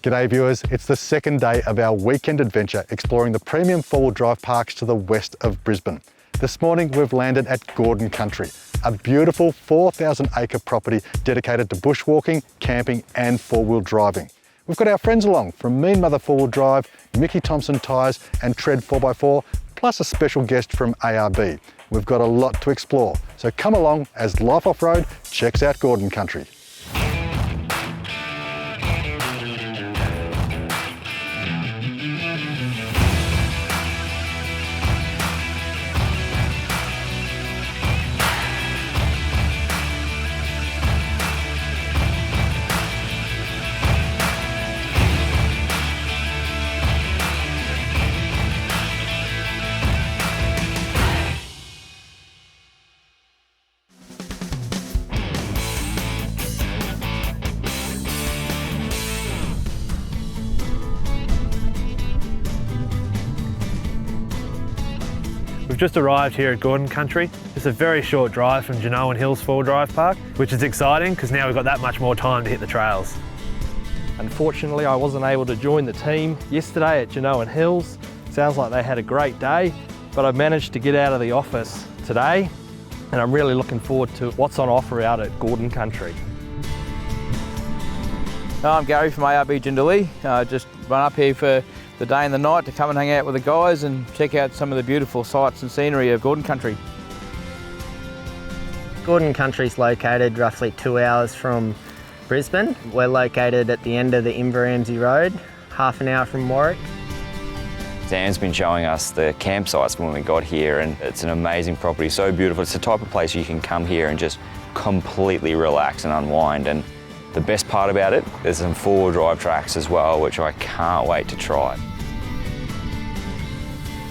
G'day viewers, it's the second day of our weekend adventure exploring the premium four-wheel drive parks to the west of Brisbane. This morning we've landed at Gordon Country, a beautiful 4,000 acre property dedicated to bushwalking, camping and four-wheel driving. We've got our friends along from Mean Mother Four-Wheel Drive, Mickey Thompson Tyres and Tread 4x4, plus a special guest from ARB. We've got a lot to explore, so come along as Life Off-Road checks out Gordon Country. We've just arrived here at Gordon Country. It's a very short drive from Genoa Hills Four-Wheel Drive Park, which is exciting because now we've got that much more time to hit the trails. Unfortunately, I wasn't able to join the team yesterday at Genoa Hills. Sounds like they had a great day, but I've managed to get out of the office today and I'm really looking forward to what's on offer out at Gordon Country. I'm Gary from ARB Jindalee. Just run up here for the day and the night to come and hang out with the guys and check out some of the beautiful sights and scenery of Gordon Country. Gordon Country is located roughly 2 hours from Brisbane. We're located at the end of the Inverramsey Road, half an hour from Warwick. Dan's been showing us the campsites when we got here and it's an amazing property, so beautiful. It's the type of place you can come here and just completely relax and unwind. And the best part about it, there's some four-wheel drive tracks as well, which I can't wait to try.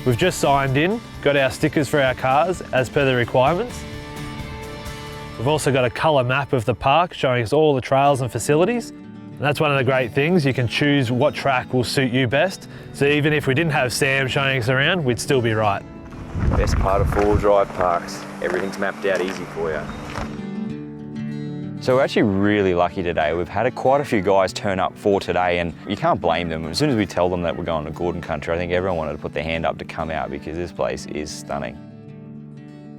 We've just signed in, got our stickers for our cars as per the requirements. We've also got a colour map of the park showing us all the trails and facilities. And that's one of the great things, you can choose what track will suit you best. So even if we didn't have Sam showing us around, we'd still be right. Best part of four-wheel drive parks, everything's mapped out easy for you. So we're actually really lucky today. We've had quite a few guys turn up for today and you can't blame them. As soon as we tell them that we're going to Gordon Country, I think everyone wanted to put their hand up to come out because this place is stunning.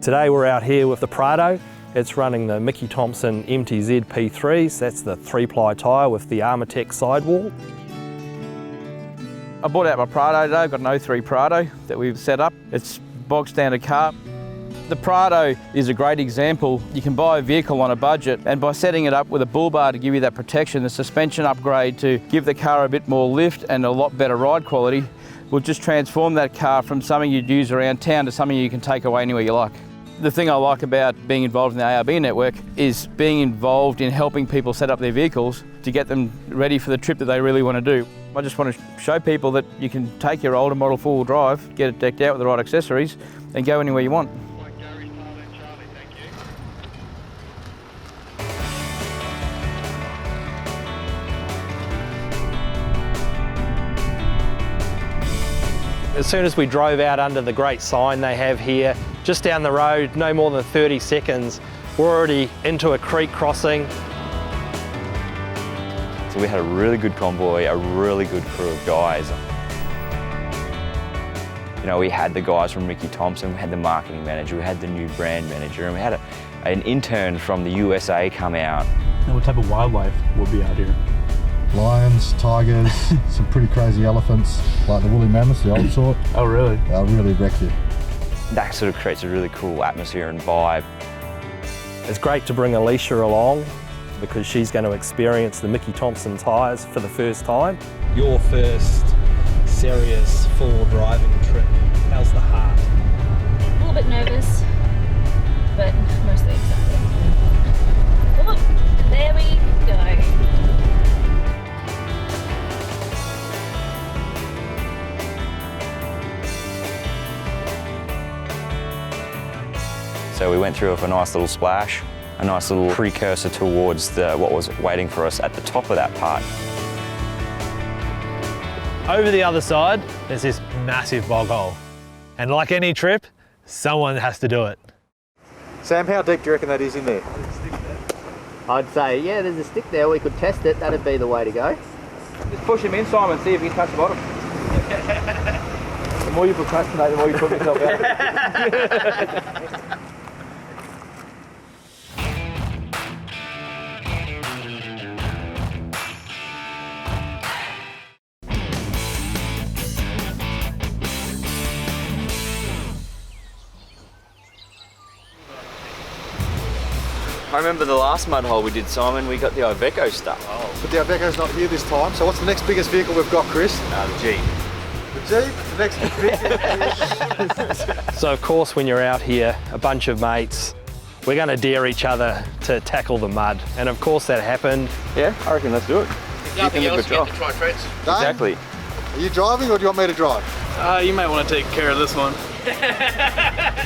Today we're out here with the Prado. It's running the Mickey Thompson MTZ P3s. That's the 3-ply tyre with the Armortech sidewall. I bought out my Prado today. I've got an 03 Prado that we've set up. It's bog standard car. The Prado is a great example. You can buy a vehicle on a budget and by setting it up with a bull bar to give you that protection, the suspension upgrade to give the car a bit more lift and a lot better ride quality will just transform that car from something you'd use around town to something you can take away anywhere you like. The thing I like about being involved in the ARB network is being involved in helping people set up their vehicles to get them ready for the trip that they really want to do. I just want to show people that you can take your older model four-wheel drive, get it decked out with the right accessories and go anywhere you want. As soon as we drove out under the great sign they have here, just down the road, no more than 30 seconds, we're already into a creek crossing. So we had a really good convoy, a really good crew of guys. You know, we had the guys from Mickey Thompson, we had the marketing manager, we had the new brand manager, and we had an intern from the USA come out. And what type of wildlife will be out here? Lions, tigers, some pretty crazy elephants, like the woolly mammoths, the old sort. Oh, really? They'll really wreck you. That sort of creates a really cool atmosphere and vibe. It's great to bring Alicia along because she's going to experience the Mickey Thompson tyres for the first time. Your first serious full driving trip. How's the heart? A little bit nervous, but mostly excited. Oh, look, there we go. So we went through with a nice little splash, a nice little precursor towards what was waiting for us at the top of that part. Over the other side, there's this massive bog hole. And like any trip, someone has to do it. Sam, how deep do you reckon that is in there? I'd say, yeah, there's a stick there. We could test it. That'd be the way to go. Just push him in, Simon, see if he can touch the bottom. The more you procrastinate, the more you put yourself out. I remember the last mud hole we did, Simon, we got the Iveco stuck. Oh. But the Iveco's not here this time, so what's the next biggest vehicle we've got, Chris? The Jeep. The Jeep? The next biggest. So of course when you're out here, a bunch of mates, we're going to dare each other to tackle the mud. And of course that happened. Yeah, I reckon let's do it. Nothing else, get to try Fred's. Exactly. Are you driving or do you want me to drive? You might want to take care of this one.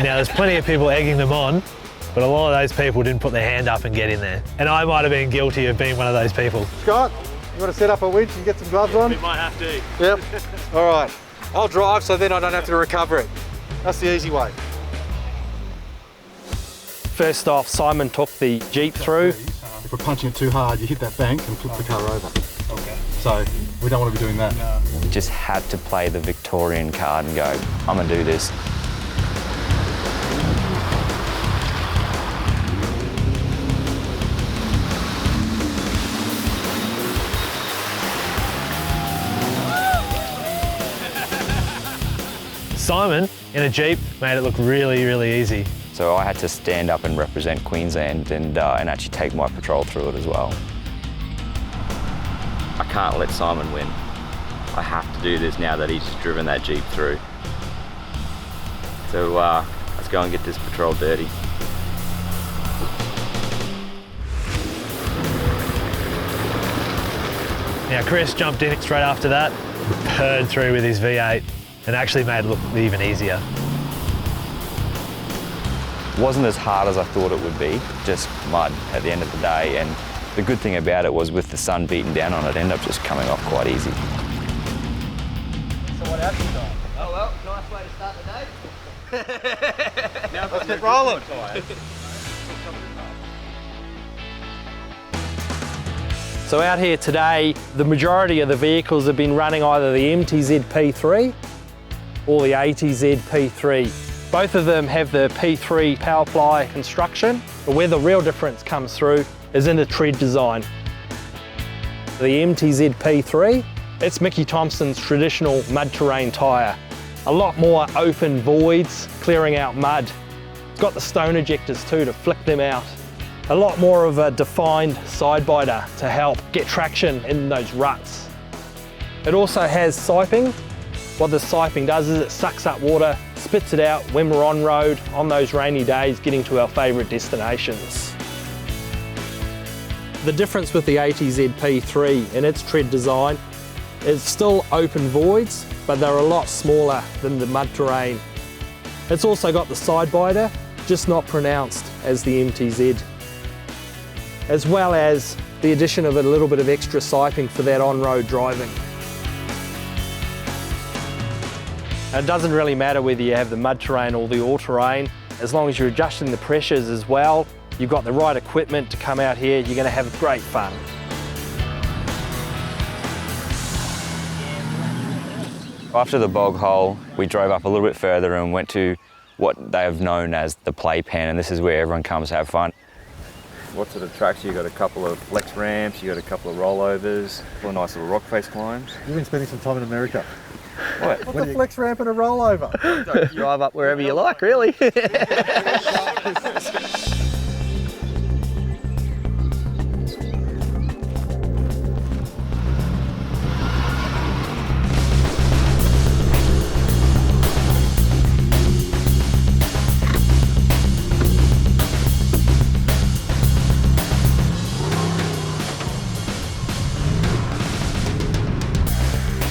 Now there's plenty of people egging them on, but a lot of those people didn't put their hand up and get in there. And I might have been guilty of being one of those people. Scott, you want to set up a winch and get some gloves on? We might have to. Yep. All right. I'll drive so then I don't have to recover it. That's the easy way. First off, Simon took the Jeep through. If we're punching it too hard, you hit that bank and flip the car over. Okay. So we don't want to be doing that. No. We just had to play the Victorian card and go, I'm gonna do this. Simon, in a Jeep, made it look really, really easy. So I had to stand up and represent Queensland and actually take my patrol through it as well. I can't let Simon win. I have to do this now that he's just driven that Jeep through. So let's go and get this patrol dirty. Now Chris jumped in straight after that, purred through with his V8 and actually made it look even easier. Wasn't as hard as I thought it would be, just mud at the end of the day, and the good thing about it was with the sun beating down on it, it ended up just coming off quite easy. So what else you got? Oh well, nice way to start the day. Now let's get rolling. So out here today, the majority of the vehicles have been running either the MTZ P3 or the ATZ P3. Both of them have the P3 power ply construction, but where the real difference comes through is in the tread design. The MTZ P3, it's Mickey Thompson's traditional mud terrain tyre. A lot more open voids, clearing out mud. It's got the stone ejectors too to flick them out. A lot more of a defined side biter to help get traction in those ruts. It also has siping. What the siping does is it sucks up water, spits it out when we're on road on those rainy days getting to our favourite destinations. The difference with the ATZ P3 in its tread design is still open voids, but they're a lot smaller than the mud terrain. It's also got the side biter, just not pronounced as the MTZ, as well as the addition of a little bit of extra siping for that on-road driving. It doesn't really matter whether you have the mud terrain or the all-terrain, as long as you're adjusting the pressures as well, you've got the right equipment to come out here, you're going to have great fun. After the bog hole, we drove up a little bit further and went to what they have known as the playpen, and this is where everyone comes to have fun. What sort of tracks? You've got a couple of flex ramps, you've got a couple of rollovers, a couple of nice little rock face climbs. You've been spending some time in America. What? What's a flex ramp and a rollover? Drive up wherever you like, really.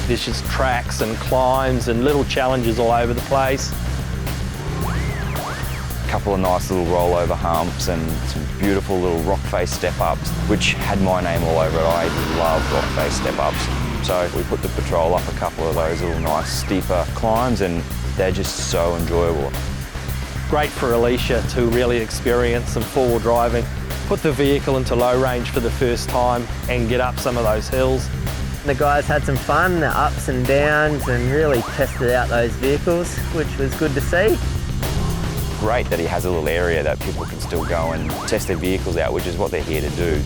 There's just tracks and climbs and little challenges all over the place. A couple of nice little rollover humps and some beautiful little rock face step-ups, which had my name all over it. I love rock face step-ups. So we put the patrol up a couple of those little nice steeper climbs and they're just so enjoyable. Great for Alicia to really experience some four-wheel driving, put the vehicle into low range for the first time and get up some of those hills. The guys had some fun, the ups and downs, and really tested out those vehicles, which was good to see. Great that he has a little area that people can still go and test their vehicles out, which is what they're here to do.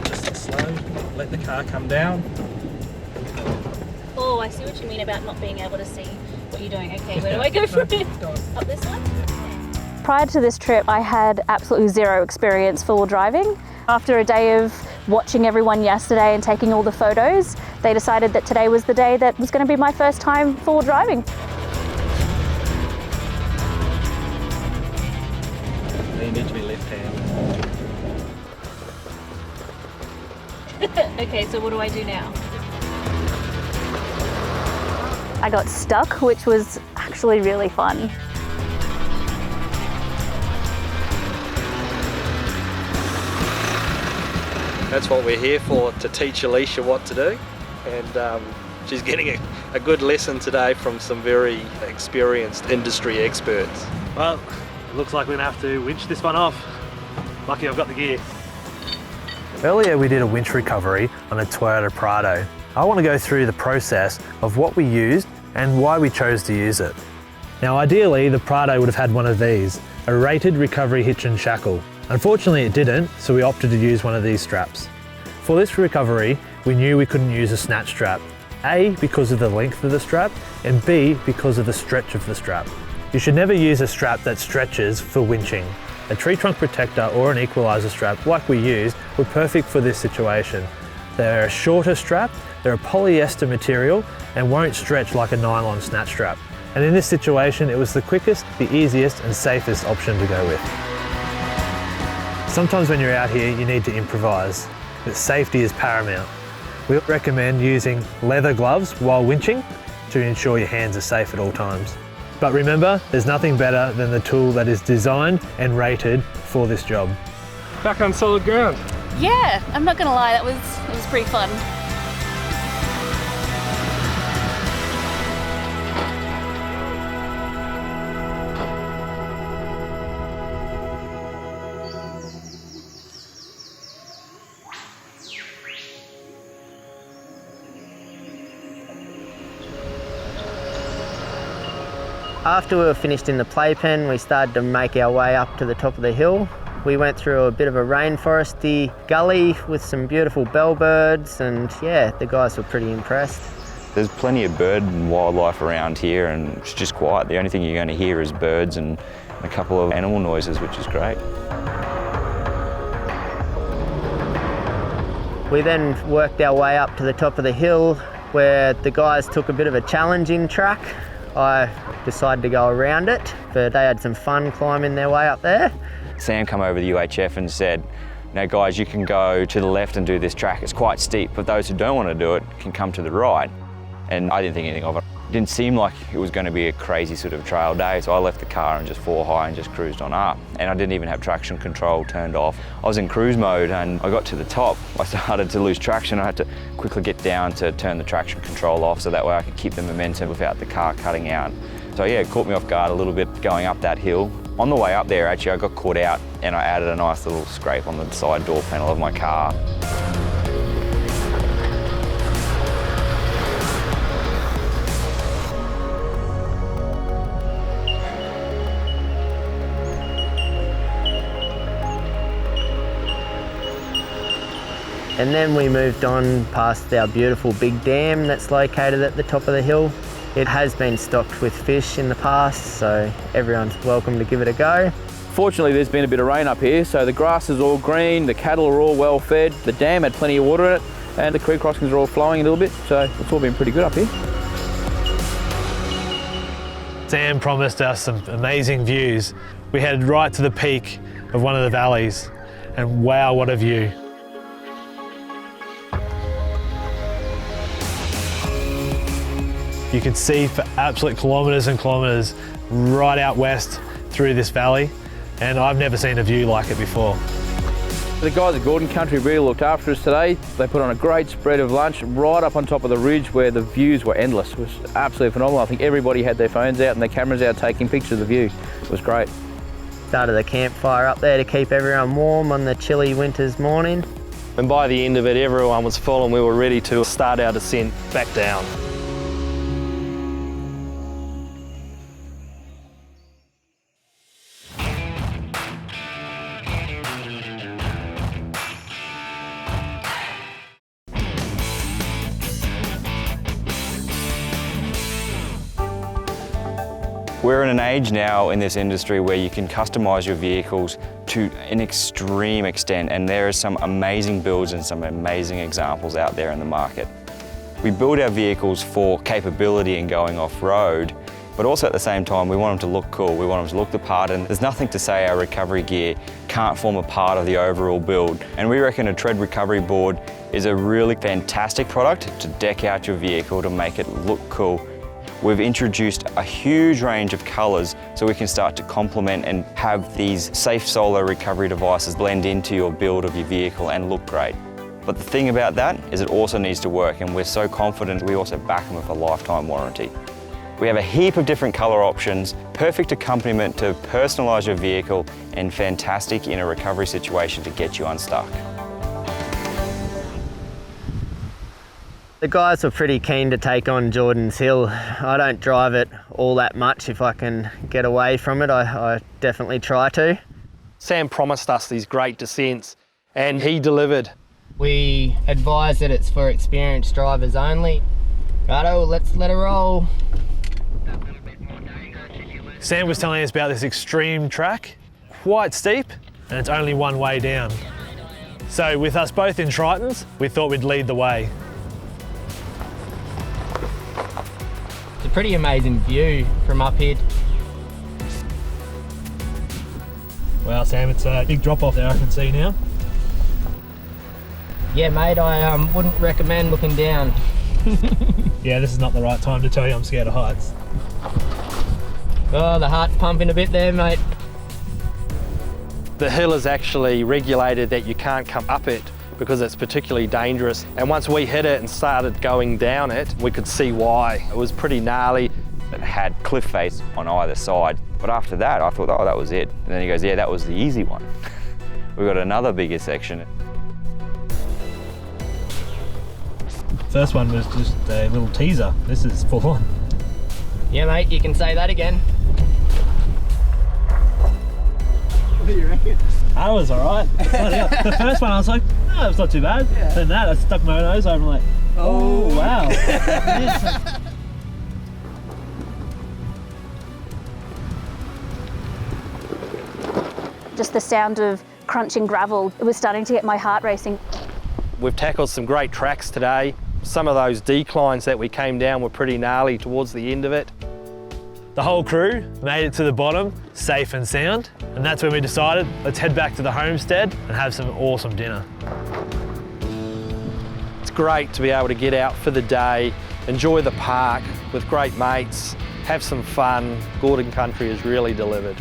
Just slow, let the car come down. Oh, I see what you mean about not being able to see what you're doing. Okay, where do I go from here? Up this one? Prior to this trip, I had absolutely zero experience four-wheel driving. After a day of watching everyone yesterday and taking all the photos, they decided that today was the day that was going to be my first time four-wheel driving. You need to be left-handed. Okay, so what do I do now? I got stuck, which was actually really fun. That's what we're here for, to teach Alicia what to do. And she's getting a good lesson today from some very experienced industry experts. Well, it looks like we're gonna have to winch this one off. Lucky I've got the gear. Earlier we did a winch recovery on a Toyota Prado. I want to go through the process of what we used and why we chose to use it. Now ideally the Prado would have had one of these, a rated recovery hitch and shackle. Unfortunately it didn't, so we opted to use one of these straps. For this recovery, we knew we couldn't use a snatch strap. A, because of the length of the strap, and B, because of the stretch of the strap. You should never use a strap that stretches for winching. A tree trunk protector or an equalizer strap, like we used, were perfect for this situation. They're a shorter strap, they're a polyester material, and won't stretch like a nylon snatch strap. And in this situation, it was the quickest, the easiest, and safest option to go with. Sometimes when you're out here, you need to improvise, but safety is paramount. We recommend using leather gloves while winching to ensure your hands are safe at all times. But remember, there's nothing better than the tool that is designed and rated for this job. Back on solid ground. Yeah, I'm not gonna lie, that was pretty fun. After we were finished in the playpen, we started to make our way up to the top of the hill. We went through a bit of a rainforesty gully with some beautiful bellbirds, and yeah, the guys were pretty impressed. There's plenty of bird and wildlife around here, and it's just quiet. The only thing you're going to hear is birds and a couple of animal noises, which is great. We then worked our way up to the top of the hill where the guys took a bit of a challenging track. I decided to go around it, but they had some fun climbing their way up there. Sam came over the UHF and said, "No guys, you can go to the left and do this track. It's quite steep, but those who don't want to do it can come to the right." And I didn't think anything of it. It didn't seem like it was going to be a crazy sort of trail day, so I left the car and just four high and just cruised on up. And I didn't even have traction control turned off. I was in cruise mode, and I got to the top. I started to lose traction. I had to quickly get down to turn the traction control off so that way I could keep the momentum without the car cutting out. So yeah, it caught me off guard a little bit going up that hill. On the way up there, actually, I got caught out and I added a nice little scrape on the side door panel of my car. And then we moved on past our beautiful big dam that's located at the top of the hill. It has been stocked with fish in the past, so everyone's welcome to give it a go. Fortunately, there's been a bit of rain up here, so the grass is all green, the cattle are all well fed, the dam had plenty of water in it, and the creek crossings are all flowing a little bit, so it's all been pretty good up here. Sam promised us some amazing views. We headed right to the peak of one of the valleys, and wow, what a view. You could see for absolute kilometres and kilometres right out west through this valley, and I've never seen a view like it before. The guys at Gordon Country really looked after us today. They put on a great spread of lunch right up on top of the ridge where the views were endless. It was absolutely phenomenal. I think everybody had their phones out and their cameras out taking pictures of the view. It was great. Started the campfire up there to keep everyone warm on the chilly winter's morning. And by the end of it, everyone was full and we were ready to start our descent back down. We're in an age now in this industry where you can customise your vehicles to an extreme extent, and there are some amazing builds and some amazing examples out there in the market. We build our vehicles for capability and going off-road, but also at the same time we want them to look cool, we want them to look the part, and there's nothing to say our recovery gear can't form a part of the overall build. And we reckon a tread recovery board is a really fantastic product to deck out your vehicle to make it look cool. We've introduced a huge range of colours so we can start to complement and have these safe solo recovery devices blend into your build of your vehicle and look great. But the thing about that is it also needs to work, and we're so confident we also back them with a lifetime warranty. We have a heap of different colour options, perfect accompaniment to personalise your vehicle and fantastic in a recovery situation to get you unstuck. The guys were pretty keen to take on Jordan's Hill. I don't drive it all that much. If I can get away from it, I definitely try to. Sam promised us these great descents and he delivered. We advise that it's for experienced drivers only. Righto, let's let it roll. Sam was telling us about this extreme track, quite steep, and it's only one way down. So with us both in Tritons, we thought we'd lead the way. It's a pretty amazing view from up here. Wow, Sam, it's a big drop off there, I can see now. Yeah, mate, I wouldn't recommend looking down. Yeah, this is not the right time to tell you I'm scared of heights. Oh, the heart's pumping a bit there, mate. The hill is actually regulated that you can't come up it because it's particularly dangerous. And once we hit it and started going down it, we could see why. It was pretty gnarly. It had cliff face on either side. But after that, I thought, oh, that was it. And then he goes, yeah, that was the easy one. We've got another bigger section. First one was just a little teaser. This is full on. Yeah, mate, you can say that again. What do you reckon? I was alright. The first one I was like, oh, it's not too bad. Yeah. Then that, I stuck my nose over and I'm like, oh wow. Just the sound of crunching gravel, it was starting to get my heart racing. We've tackled some great tracks today. Some of those declines that we came down were pretty gnarly towards the end of it. The whole crew made it to the bottom, safe and sound, and that's when we decided, let's head back to the homestead and have some awesome dinner. It's great to be able to get out for the day, enjoy the park with great mates, have some fun. Gordon Country has really delivered.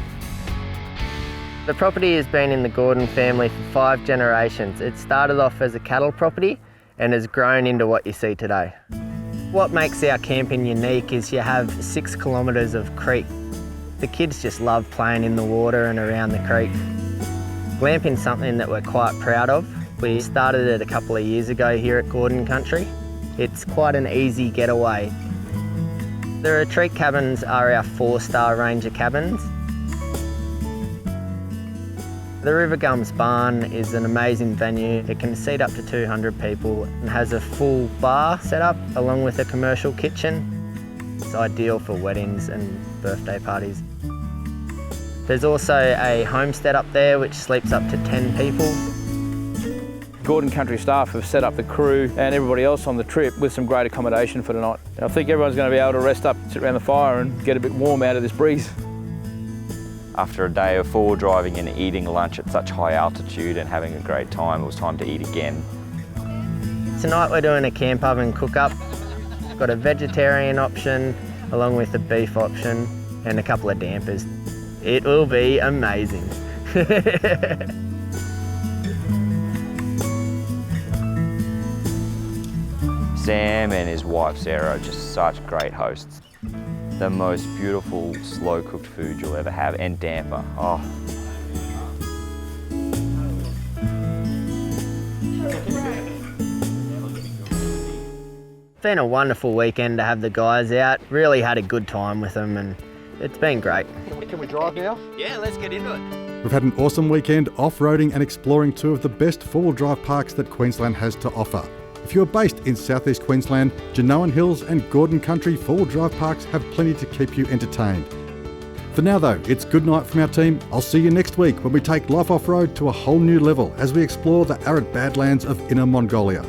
The property has been in the Gordon family for 5 generations. It started off as a cattle property and has grown into what you see today. What makes our camping unique is you have 6 kilometres of creek. The kids just love playing in the water and around the creek. Glamping's something that we're quite proud of. We started it a couple of years ago here at Gordon Country. It's quite an easy getaway. The retreat cabins are our 4-star Ranger cabins. The River Gums Barn is an amazing venue. It can seat up to 200 people and has a full bar set up along with a commercial kitchen. It's ideal for weddings and birthday parties. There's also a homestead up there which sleeps up to 10 people. Gordon Country staff have set up the crew and everybody else on the trip with some great accommodation for tonight. I think everyone's going to be able to rest up, sit around the fire and get a bit warm out of this breeze. After a day of forward driving and eating lunch at such high altitude and having a great time, it was time to eat again. Tonight we're doing a camp oven cook-up. Got a vegetarian option along with a beef option and a couple of dampers. It will be amazing. Sam and his wife Sarah are just such great hosts. The most beautiful slow cooked food you'll ever have, and damper. Oh. Been a wonderful weekend to have the guys out. Really had a good time with them and it's been great. Can we drive now? Yeah, let's get into it. We've had an awesome weekend off-roading and exploring two of the best four-wheel drive parks that Queensland has to offer. If you're based in southeast Queensland, Genoan Hills and Gordon Country four-wheel drive parks have plenty to keep you entertained. For now though, it's good night from our team. I'll see you next week when we take life off-road to a whole new level as we explore the arid badlands of Inner Mongolia.